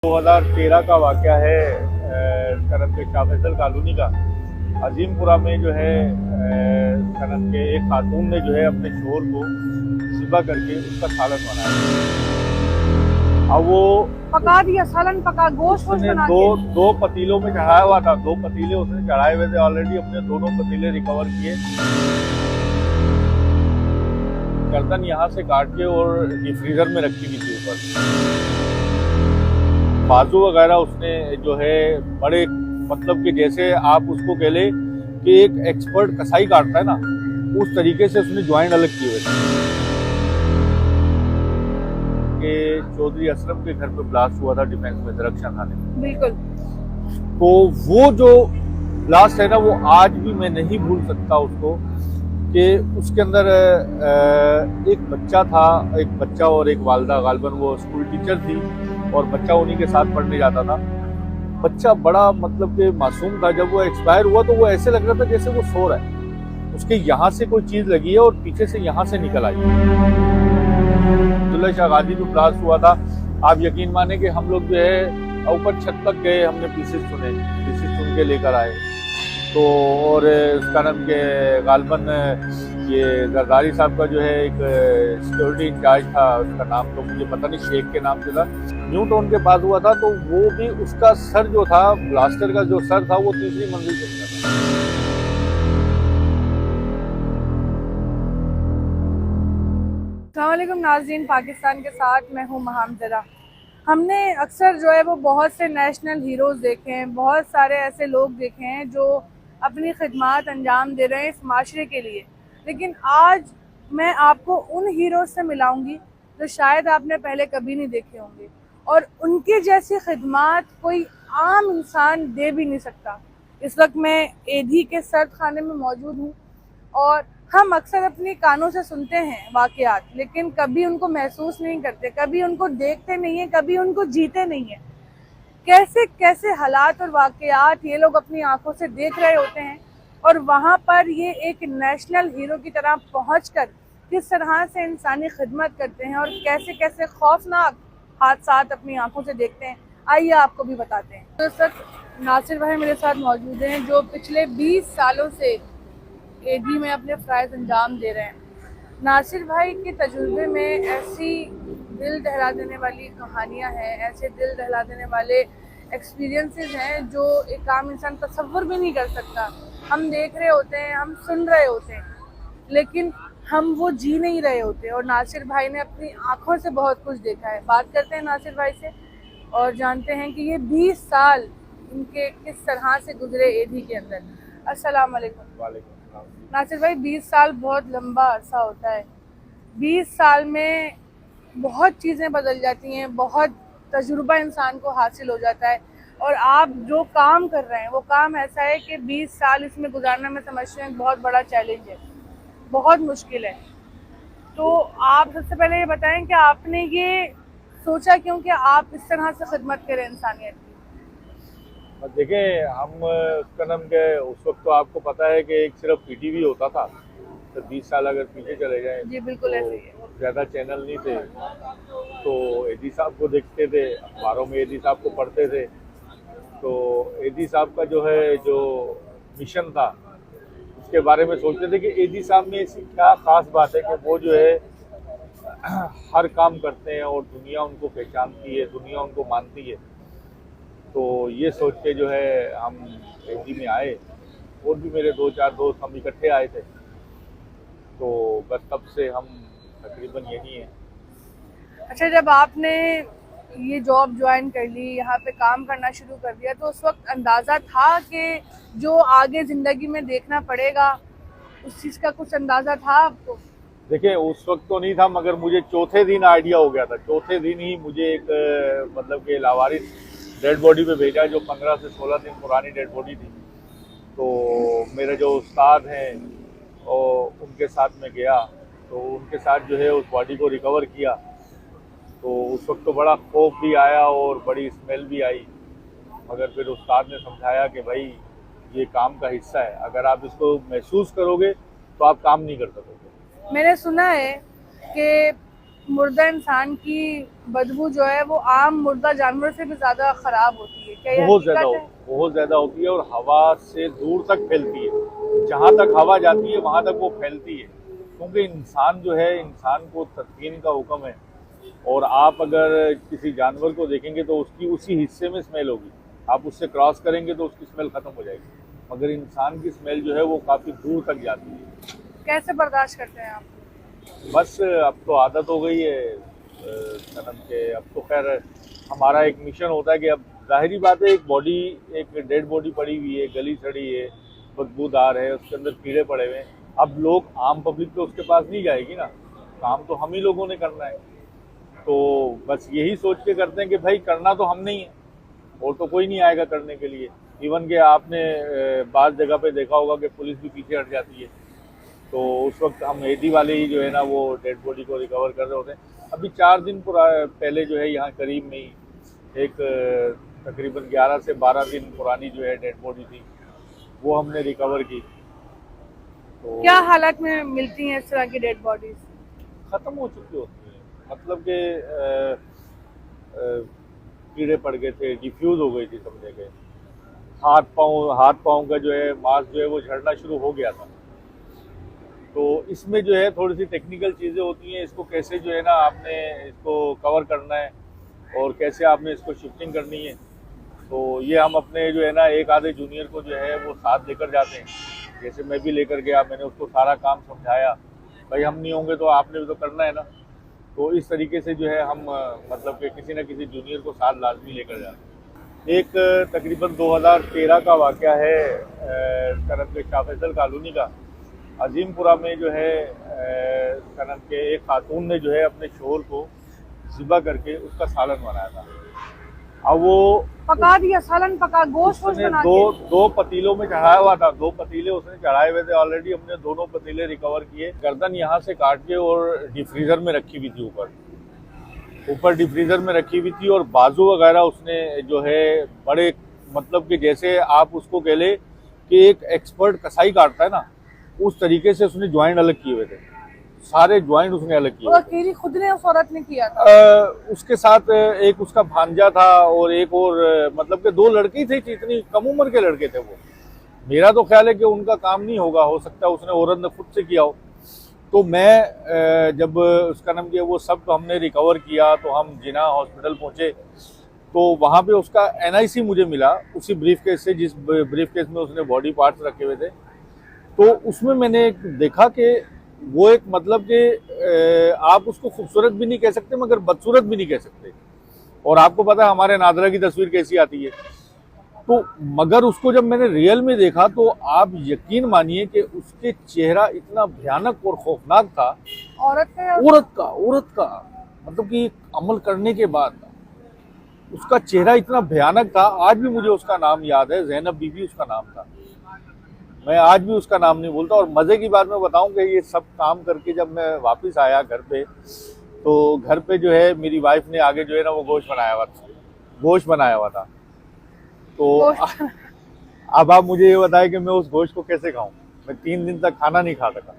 2013 का वाक़या है करम के शाह फैसल कॉलोनी का। अजीमपुरा में जो है करम के एक खातून ने जो है अपने शोहर को ज़िबा करके उसका सालन बनाया। अब वो पका दिया, सालन पका, गोश्त बना दो पतीलों में चढ़ाया हुआ था। 2 पतीले उसने चढ़ाए हुए थे ऑलरेडी। अपने दोनों पतीले रिकवर किए, गर्दन यहाँ से काट के और फ्रीजर में रखी हुई थी ऊपर। बाजू वगैरह उसने जो है बड़े मतलब कि जैसे आप उसको कह ले कि एक एक्सपर्ट कसाई काटता है ना, उस तरीके से उसने ज्वाइंट अलग किए हुए थे। कि चौधरी असलम के घर पे ब्लास्ट हुआ था डिफेंस में, दरख्शा थाने में। बिल्कुल। तो वो जो ब्लास्ट है ना, वो आज भी मैं नहीं भूल सकता उसको। कि उसके अंदर एक बच्चा था, एक बच्चा और एक वालदा, गालिबन वो स्कूल टीचर थी और बच्चा उन्हीं के साथ पढ़ने जाता था। बच्चा बड़ा मतलब कि मासूम था। जब वो एक्सपायर हुआ तो वो ऐसे लग रहा था जैसे वो सो रहा है। उसके यहाँ से कोई चीज लगी है और पीछे से यहाँ से निकल आई। अब्दुल्ला शाह गाजी जो ब्लास्ट हुआ था, आप यकीन माने कि हम लोग जो है ऊपर छत तक गए, हमने पीसेस चुन के लेकर आए। तो और उसका नाम के गालिबन ये जरदारी साहब का जो है एक सिक्योरिटी इंचार्ज था, उसका नाम तो मुझे पता नहीं, शेख के नाम से था, न्यू टाउन के पास हुआ था। तो वो भी उसका सर जो था, ब्लास्टर का जो सर था, वो 3री मंजिल से निकला था। अस्सलामुअलैकुम नाज़रीन, पाकिस्तान के साथ मैं हूँ महामजरा। हमने अक्सर जो है वो बहुत से नेशनल हीरोज़ देखे हैं, बहुत सारे ऐसे लोग देखे हैं जो अपनी खिदमत अंजाम दे रहे हैं इस माशरे के लिए। लेकिन आज मैं आपको उन हीरोज़ से मिलाऊंगी जो शायद आपने पहले कभी नहीं देखे होंगे, और उनकी जैसी खिदमत कोई आम इंसान दे भी नहीं सकता। इस वक्त मैं एधी के सर्द खाने में मौजूद हूँ और हम अक्सर अपने कानों से सुनते हैं वाक़यात, लेकिन कभी उनको महसूस नहीं करते, कभी उनको देखते नहीं हैं, कभी उनको जीते नहीं हैं। कैसे कैसे हालात और वाक़यात ये लोग अपनी आंखों से देख रहे होते हैं और वहाँ पर ये एक नेशनल हीरो की तरह पहुंचकर किस तरह से इंसानी खिदमत करते हैं और कैसे कैसे खौफनाक हादसात अपनी आंखों से देखते हैं, आइए आपको भी बताते हैं। तो सर नासिर भाई मेरे साथ मौजूद हैं जो पिछले 20 सालों से एडी में अपने फ़राइज़ अंजाम दे रहे हैं। नासिर भाई के तजुर्बे में ऐसी दिल दहला देने वाली कहानियाँ हैं, ऐसे दिल दहला देने वाले एक्सपीरियंसेस हैं जो एक आम इंसान तसव्वुर भी नहीं कर सकता। हम देख रहे होते हैं, हम सुन रहे होते हैं, लेकिन हम वो जी नहीं रहे होते। और नासिर भाई ने अपनी आँखों से बहुत कुछ देखा है। बात करते हैं नासिर भाई से और जानते हैं कि ये 20 साल इनके किस तरह से गुजरे एडी के अंदर। अस्सलाम वालेकुम। नासिर भाई, 20 साल बहुत लंबा अरसा होता है। 20 साल में बहुत चीज़ें बदल जाती हैं, बहुत तजुर्बा इंसान को हासिल हो जाता है। और आप जो काम कर रहे हैं वो काम ऐसा है कि 20 साल इसमें गुजारना, मैं समझती हूँ, बहुत बड़ा चैलेंज है, बहुत मुश्किल है। तो आप सबसे पहले ये बताएं कि आपने ये सोचा क्यों कि आप इस तरह से खिदमत करें इंसानियत की? देखिए, हम उसका नाम के उस वक्त तो आपको पता है कि एक सिर्फ पीटीवी होता था। तो 20 साल अगर पीछे चले जाए जी बिल्कुल तो ऐसे ही है। ज़्यादा चैनल नहीं थे, तो एडी साहब को देखते थे, अखबारों में एडी साहब को पढ़ते थे। तो एडी साहब का जो है जो मिशन था उसके बारे में सोचते थे कि एडी साहब में ऐसी क्या ख़ास बात है कि वो जो है हर काम करते हैं और दुनिया उनको पहचानती है, दुनिया उनको मानती है। तो ये सोच के जो है हम एडी में आए, और भी मेरे 2-4 दोस्त हम इकट्ठे आए थे। तो बस तब से हम तकरीबन यही हैं। अच्छा, जब आपने ये जॉब ज्वाइन कर ली, यहाँ पे काम करना शुरू कर दिया, तो उस वक्त अंदाज़ा था कि जो आगे ज़िंदगी में देखना पड़ेगा उस चीज़ का कुछ अंदाज़ा था आपको? देखिए, उस वक्त तो नहीं था, मगर मुझे चौथे दिन आइडिया हो गया था। चौथे दिन ही मुझे एक मतलब कि लावारिस डेड बॉडी पे भेजा, जो 15 से 16 दिन पुरानी डेड बॉडी थी। तो मेरे जो उस्ताद हैं और उनके साथ में गया, तो उनके साथ जो है उस बॉडी को रिकवर किया। तो उस वक्त तो बड़ा खौफ भी आया और बड़ी स्मेल भी आई, मगर फिर उस्ताद ने समझाया कि भाई ये काम का हिस्सा है, अगर आप इसको महसूस करोगे तो आप काम नहीं कर सकोगे। मैंने सुना है कि मुर्दा इंसान की बदबू जो है वो आम मुर्दा जानवर से भी ज्यादा खराब होती है, क्या ये बहुत ज्यादा हकीकत है? बहुत ज्यादा होती है, और हवा से दूर तक फैलती है। जहां तक हवा जाती है वहां तक वो फैलती है, क्योंकि इंसान जो है, इंसान को तदफीन का हुक्म है। और आप अगर किसी जानवर को देखेंगे तो उसकी उसी हिस्से में स्मेल होगी, आप उससे क्रॉस करेंगे तो उसकी स्मेल खत्म हो जाएगी, मगर इंसान की स्मेल जो है वो काफी दूर तक जाती है। कैसे बर्दाश्त करते हैं आप? बस अब तो आदत हो गई है सनम के। अब तो खैर हमारा एक मिशन होता है कि अब जाहिरी बात है, एक बॉडी, एक डेड बॉडी पड़ी हुई है, गली सड़ी है, बदबूदार है, उसके अंदर कीड़े पड़े हुए हैं। अब लोग, आम पब्लिक तो उसके पास नहीं जाएगी ना, काम तो हम ही लोगों ने करना है। तो बस यही सोच के करते हैं कि भाई करना तो हमने ही है, और तो कोई नहीं आएगा करने के लिए। इवन के आपने बाज़ जगह पे देखा होगा कि पुलिस भी पीछे हट जाती है, तो उस वक्त हम एडी वाले ही जो है ना वो डेड बॉडी को रिकवर कर रहे होते हैं। अभी 4 दिन पहले जो है यहाँ करीब में ही एक तकरीबन 11 से 12 दिन पुरानी जो है डेड बॉडी थी, वो हमने रिकवर की। तो क्या हालत में मिलती हैं इस तरह की डेड बॉडीज? ख़त्म हो चुकी होती है, मतलब कि कीड़े पड़ गए थे, डिफ्यूज हो गई थी समझे गए, हाथ पाँव का जो है मांस जो है वो झड़ना शुरू हो गया था। तो इसमें जो है थोड़ी सी टेक्निकल चीज़ें होती हैं, इसको कैसे जो है ना आपने इसको कवर करना है और कैसे आपने इसको शिफ्टिंग करनी है। तो ये हम अपने जो है ना एक आधे जूनियर को जो है वो साथ लेकर जाते हैं, जैसे मैं भी लेकर गया, मैंने उसको सारा काम समझाया, भाई हम नहीं होंगे तो आपने भी तो करना है ना। तो इस तरीके से जो है हम मतलब कि किसी न किसी जूनियर को साथ लाजमी लेकर जाते हैं। एक तकरीबन 2013 का वाक़या है करम के शाह फैसल कॉलोनी का। अजीमपुरा में जो है करम के एक खातून ने जो है अपने शोहर को ज़िबा करके उसका सालन बनाया था। अब वो पका दिया सालन, पका गोश्त उसने बना दो पतीलों में चढ़ाया हुआ था, 2 पतीले उसने चढ़ाए हुए थे ऑलरेडी। हमने दोनों पतीले रिकवर किए, गर्दन यहाँ से काट के और डिफ्रीजर में रखी हुई थी, ऊपर डिफ्रीजर में रखी हुई थी। और बाजू वगैरह उसने जो है बड़े, मतलब कि जैसे आप उसको कह ले कि एक एक्सपर्ट कसाई काटता है ना, उस तरीके से उसने ज्वाइंट अलग किए हुए थे, सारे ज्वाइंट उसने अलग किए। वो अकेली खुद ने उस औरत ने किया था? उसके साथ एक उसका भांजा था और एक और, मतलब कि 2 लड़के ही थे, इतनी कम उम्र के लड़के थे वो। मेरा तो ख्याल है कि उनका काम नहीं होगा, हो सकता है उसने औरत ने खुद से किया हो। तो मैं जब उसका नाम किया, वो सब तो हमने रिकवर किया, तो हम जिना हॉस्पिटल पहुंचे, तो वहाँ पे उसका NIC मुझे मिला उसी ब्रीफ केस से, जिस ब्रीफ केस में उसने बॉडी पार्ट्स रखे हुए थे। तो उसमें मैंने देखा कि वो एक, मतलब कि आप उसको खूबसूरत भी नहीं कह सकते मगर बदसूरत भी नहीं कह सकते। और आपको पता है हमारे नादरा की तस्वीर कैसी आती है। तो मगर उसको जब मैंने रियल में देखा तो आप यकीन मानिए कि उसके चेहरा इतना भयानक और खौफनाक था। औरत का मतलब कि अमल करने के बाद उसका चेहरा इतना भयानक था। आज भी मुझे उसका नाम याद है, ज़ैनब बीबी उसका नाम था। मैं आज भी उसका नाम नहीं भूलता। और मज़े की बात मैं बताऊं कि ये सब काम करके जब मैं वापस आया घर पे, तो घर पे जो है मेरी वाइफ ने आगे जो है ना वो गोश्त बनाया हुआ था। तो अब आप मुझे ये बताएं कि मैं उस गोश्त को कैसे खाऊं। मैं 3 दिन तक खाना नहीं खा सका।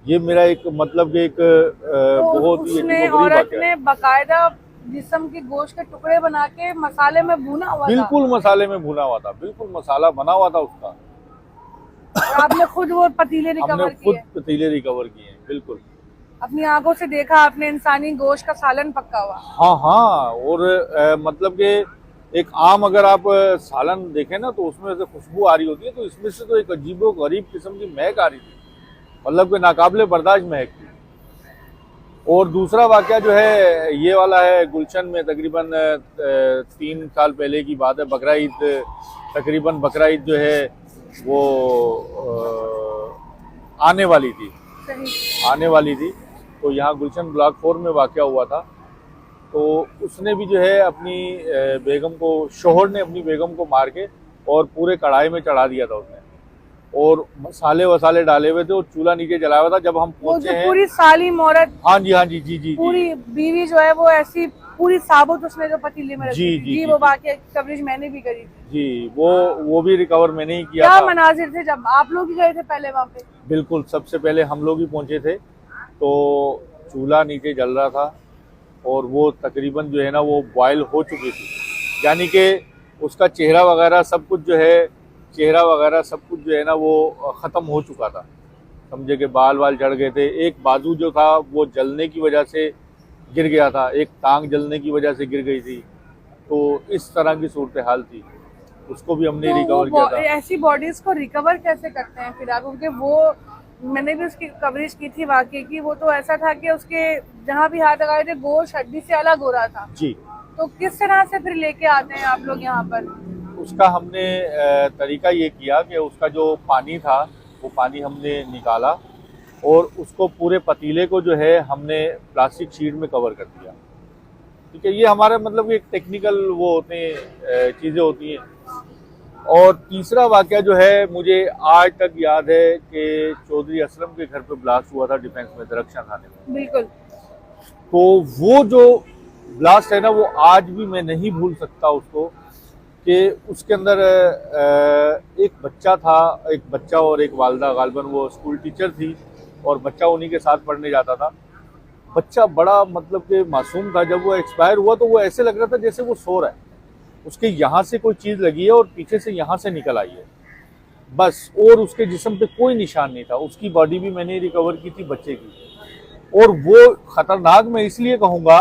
ये मेरा एक, मतलब कि एक बहुत ही अजीब औरत ने बाकायदा जिस्म के गोश्त के टुकड़े बना के मसाले में भुना हुआ था। बिल्कुल मसाले में भुना हुआ था, बिल्कुल मसाला बना हुआ था उसका। आपने खुद वो पतीले रिकवर किए? खुद पतीले रिकवर किए हैं, बिल्कुल अपनी आंखों से देखा आपने इंसानी गोश्त का सालन पका हुआ? हाँ। और मतलब कि एक आम अगर आप सालन देखें ना तो उसमें से खुशबू आ रही होती है, तो इसमें से तो एक अजीबो गरीब किस्म की महक आ रही थी, मतलब कि नाकाबिले बर्दाश्त महक थी। और दूसरा वाक़या जो है ये वाला है गुलशन में, तकरीबन 3 साल पहले की बात है। बकरा ईद, तकरीबन बकरा ईद जो है वो आने वाली थी। तो यहाँ गुलशन ब्लॉक 4 में वाक़या हुआ था। तो उसने भी जो है अपनी बेगम को, शोहर ने अपनी बेगम को मार के और पूरे कढ़ाई में चढ़ा दिया था उसने, और मसाले वसाले डाले हुए थे और चूल्हा नीचे जलाया हुआ था। जब हम पहुंचे हैं, पूरी सालिम औरत, हाँ जी, पूरी बीवी जो है वो ऐसी पूरी साबुत उसने जो पतीले में रखी जी, वो वाकई कवरेज मैंने भी करी थी जी। वो भी रिकवर मैंने ही किया क्या था। मनाजिर थे जब आप लोग ही गए थे पहले वहाँ पे? बिल्कुल, सबसे पहले हम लोग ही पहुंचे थे। तो चूल्हा नीचे जल रहा था और वो तकरीबन जो है ना वो बॉयल हो चुकी थी, यानी कि उसका चेहरा वगैरह सब कुछ जो है ना वो ख़त्म हो चुका था। समझे कि बाल वाल झड़ गए थे, एक बाजू जो था वो जलने की वजह से गिर गया था, एक टांग जलने की वजह से गिर गई थी। तो इस तरह की सूरत हाल थी, उसको भी हमने तो रिकवर किया था। ऐसी बॉडीज को रिकवर कैसे करते हैं फिर आप? क्योंकि वो मैंने भी उसकी कवरेज की थी वाकई की, वो तो ऐसा था कि उसके जहाँ भी हाथ लगाए थे गोश्त हड्डी से अलग हो रहा था जी, तो किस तरह से फिर लेके आते हैं आप लोग यहाँ पर? उसका हमने तरीका ये किया कि उसका जो पानी था वो पानी हमने निकाला और उसको पूरे पतीले को जो है हमने प्लास्टिक शीट में कवर कर दिया। ठीक है, ये हमारा मतलब एक टेक्निकल वो होते हैं, चीज़ें होती हैं। और तीसरा वाकया जो है मुझे आज तक याद है कि चौधरी असलम के घर पे ब्लास्ट हुआ था डिफेंस में, दरख्शां थाने में। बिल्कुल। तो वो जो ब्लास्ट है ना वो आज भी मैं नहीं भूल सकता उसको, कि उसके अंदर एक बच्चा था, एक बच्चा और एक वालदा, गालिबन वो स्कूल टीचर थी और बच्चा उन्हीं के साथ पढ़ने जाता था। बच्चा बड़ा मतलब कि मासूम था। जब वो एक्सपायर हुआ तो वो ऐसे लग रहा था जैसे वो सो रहा है, उसके यहाँ से कोई चीज़ लगी है और पीछे से यहाँ से निकल आई है बस, और उसके जिस्म पे कोई निशान नहीं था। उसकी बॉडी भी मैंने रिकवर की थी बच्चे की। और वो खतरनाक मैं इसलिए कहूँगा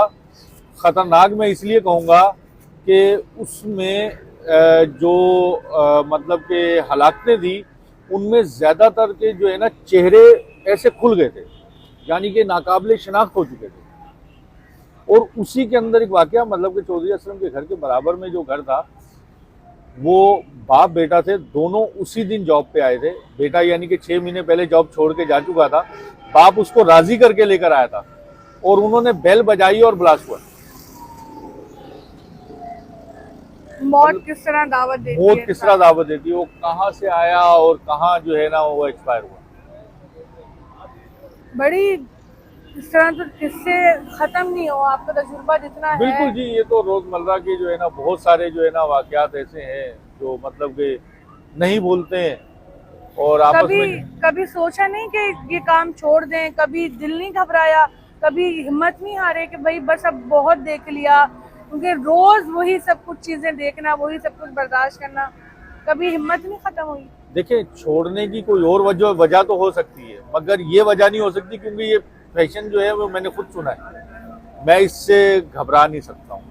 कि उसमें जो मतलब के हलाकतें थी उनमें ज़्यादातर के जो है ना चेहरे ऐसे खुल गए थे, यानी कि नाकाबिले शनाख्त हो चुके थे। और उसी के अंदर एक वाकया, मतलब कि चौधरी असलम के घर के बराबर में जो घर था, वो बाप बेटा थे, दोनों उसी दिन जॉब पे आए थे। बेटा यानी कि 6 महीने पहले जॉब छोड़ के जा चुका था, बाप उसको राजी करके लेकर आया था और उन्होंने बेल बजाई और ब्लास्ट हुआ। मौत किस तरह दावत देती है? मौत किस तरह दावत देती है, वो कहाँ से आया और कहाँ जो है ना वो एक्सपायर हुआ। बड़ी इस तरह तो किससे खत्म नहीं हो, आपका तजुर्बा जितना है। बिल्कुल जी, ये तो रोजमर्रा के जो है ना बहुत सारे जो है ना वाकयात ऐसे हैं जो मतलब कि नहीं भूलते हैं। और आपस में कभी सोचा नहीं कि ये काम छोड़ दें? कभी दिल नहीं घबराया? कभी हिम्मत नहीं हारे कि भाई बस अब बहुत देख लिया? क्योंकि रोज वही सब कुछ चीजें देखना, वही सब कुछ बर्दाश्त करना, कभी हिम्मत नहीं खत्म हुई? देखिए, छोड़ने की कोई और वजह तो हो सकती है, मगर ये वजह नहीं हो सकती, क्योंकि ये फैशन जो है वो मैंने खुद सुना है। मैं इससे घबरा नहीं सकता हूँ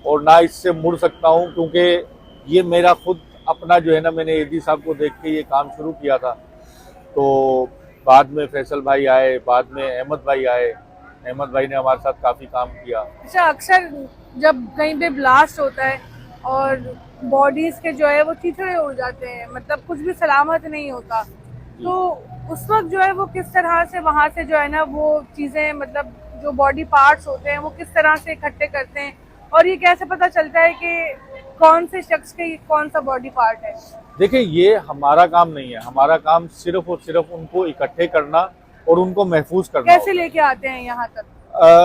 और ना इससे मुड़ सकता हूँ, क्योंकि ये मेरा खुद अपना जो है ना, मैंने एदी साहब को देख के ये काम शुरू किया था। तो बाद में फैसल भाई आए, बाद में अहमद भाई आए, अहमद भाई ने हमारे साथ काफ़ी काम किया। अच्छा, अक्सर जब कहीं पे ब्लास्ट होता है और बॉडीज के जो है वो चिथड़े उड़ जाते हैं, मतलब कुछ भी सलामत नहीं होता, तो उस वक्त जो है वो किस तरह से वहां से जो है ना वो चीजें, मतलब जो बॉडी पार्ट्स होते हैं वो किस तरह से इकट्ठे करते हैं, और ये कैसे पता चलता है कि कौन से शख्स के कौन सा बॉडी पार्ट है? देखिए, ये हमारा काम नहीं है, हमारा काम सिर्फ और सिर्फ उनको इकट्ठे करना और उनको महफूज करना। कैसे लेके आते हैं यहाँ तक?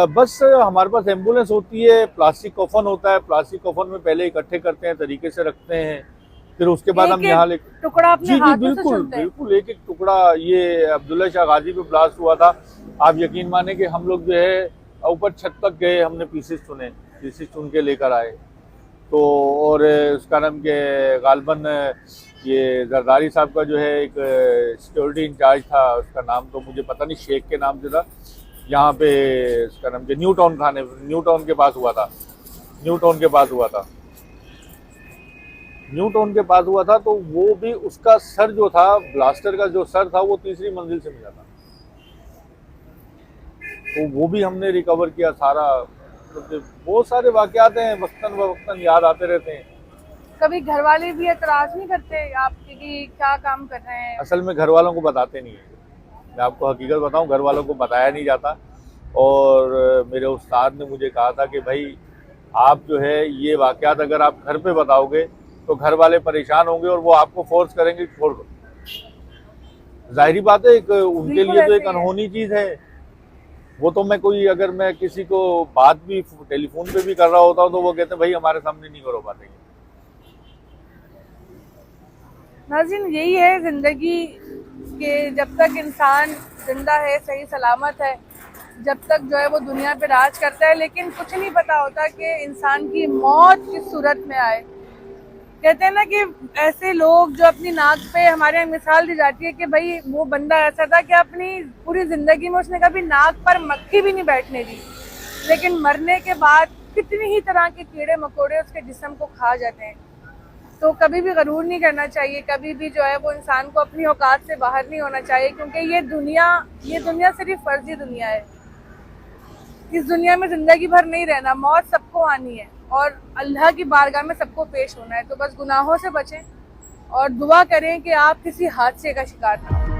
बस हमारे पास एम्बुलेंस होती है, प्लास्टिक कफन होता है, प्लास्टिक कफन में पहले इकट्ठे करते हैं, तरीके से रखते हैं, फिर उसके बाद हम यहाँ ले टुकड़ा अपने जी हाथों से बिल्कुल चुनते हैं? बिल्कुल, एक एक टुकड़ा। ये अब्दुल्ला शाह गाजी पे ब्लास्ट हुआ था, आप यकीन माने कि हम लोग जो है ऊपर छत तक गए, हमने पीसेस चुन के लेकर आए। तो और उसका नाम के गालिबन ये जरदारी साहब का जो है एक सिक्योरिटी इंचार्ज था, उसका नाम तो मुझे पता नहीं, शेख के नाम से था, यहाँ पे उसका नाम के न्यू टाउन के पास हुआ था, न्यू टाउन के पास हुआ था। तो वो भी उसका सर जो था, ब्लास्टर का जो सर था, वो 3री मंजिल से मिला था, तो वो भी हमने रिकवर किया सारा। तो बहुत सारे वाकयात हैं, वक्तन याद आते रहते हैं। कभी घर वाले भी एतराज नहीं करते आपके कि क्या काम कर रहे हैं? असल में घर वालों को बताते नहीं है, मैं आपको हकीकत बताऊं, घर वालों को बताया नहीं जाता। और मेरे उस्ताद ने मुझे कहा था कि भाई आप जो है ये वाकयात अगर आप घर पे बताओगे तो घर वाले परेशान होंगे और वो आपको फोर्स करेंगे छोड़ दो। जाहिर बात है, उनके लिए तो एक अनहोनी चीज़ है वो। तो मैं कोई, अगर मैं किसी को बात भी टेलीफोन पे भी कर रहा होता हूँ तो वो कहते हैं भाई हमारे सामने नहीं करो बातें। नाज़रीन, यही है जिंदगी के, जब तक इंसान जिंदा है, सही सलामत है, जब तक जो है वो दुनिया पे राज करता है, लेकिन कुछ नहीं पता होता कि इंसान की मौत किस सूरत में आए। कहते हैं ना कि ऐसे लोग जो अपनी नाक पे, हमारे यहाँ मिसाल दी जाती है कि भाई वो बंदा ऐसा था कि अपनी पूरी जिंदगी में उसने कभी नाक पर मक्खी भी नहीं बैठने दी, लेकिन मरने के बाद कितनी ही तरह के कीड़े मकोड़े उसके जिस्म को खा जाते हैं। तो कभी भी गरूर नहीं करना चाहिए, कभी भी जो है वो इंसान को अपनी औकात से बाहर नहीं होना चाहिए, क्योंकि ये दुनिया सिर्फ फर्जी दुनिया है। इस दुनिया में जिंदगी भर नहीं रहना, मौत सबको आनी है और अल्लाह की बारगाह में सबको पेश होना है। तो बस गुनाहों से बचें और दुआ करें कि आप किसी हादसे का शिकार ना हो।